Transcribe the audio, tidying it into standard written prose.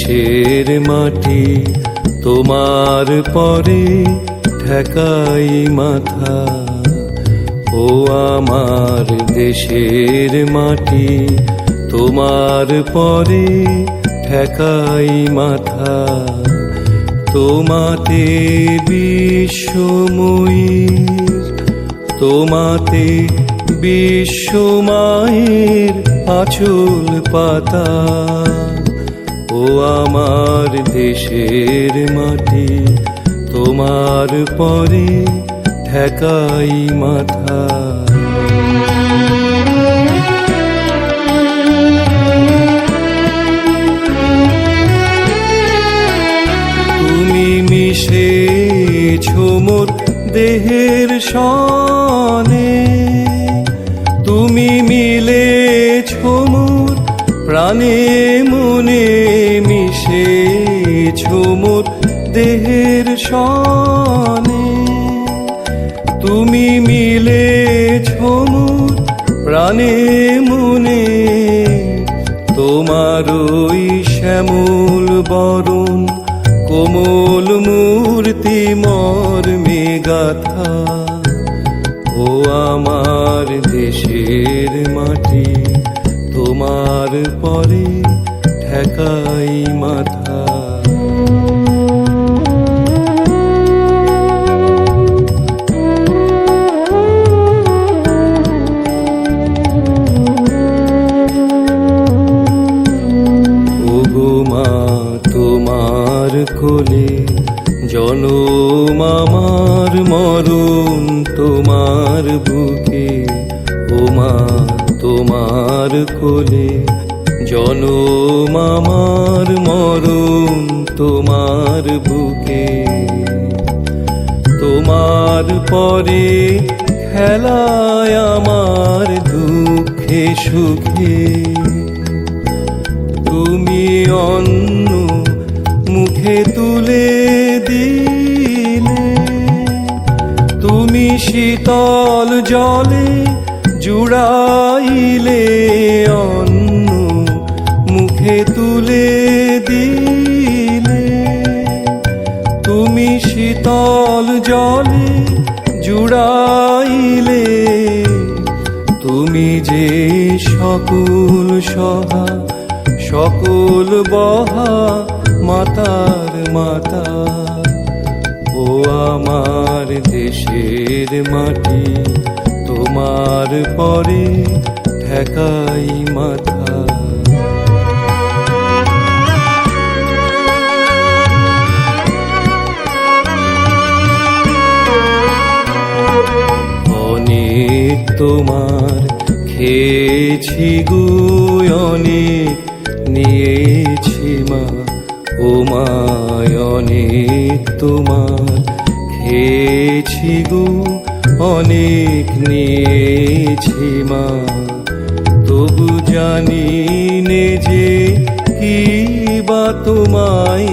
দেশের মাটি তোমার পরে ঠেকাই মাথা। ও আমার দেশের মাটি তোমার পরে ঠেকাই মাথা। তোমাতে বিশ্বময়ীর, তোমাতে বিশ্বমায়ের আঁচল পাতা। ও আমার দেশের মাটি তোমার পরে ঠেকাই মাথা। তুমি মিশেছো মোর দেহের সনে, তুমি মিলেছো মোর প্রাণে মনে। মিশেছো মোর দেহের সনে, তুমি মিলেছো মোর প্রাণে মনে। তোমার ওই শ্যামল বরণ কোমল মূর্তি মর্মে গাথা। ও আমার দেশের মাটি তোমার পরে ঠেকাই মাথা। ওগো মা তোমার কোলে জনম আমার, মরণ তোমার বুকে। ও মা তোমার কোলে জনম আমার, মরণ তোমার বুকে। তোমার পরে খেলায় আমার দুঃখে সুখে। তুমি অন্ন মুখে তুলে দিলে, তুমি শীতল জলে জুড়াইলে। অন্ন মুখে তুলে দিলে, তুমি শীতল জলে জুড়াইলে। তুমি যে সকল সহা সকল বহা মাতার মাতা। ও আমার দেশের মাটি তোমার পরে ঠেকাই মাথা। অনেক তোমার খেয়েছি গো, অনেক নিয়েছি মা। ও মা অনেক তোমার খেয়েছি গো, অনেক নিয়েছি মা। তবু জানি নে যে কি বা তোমায়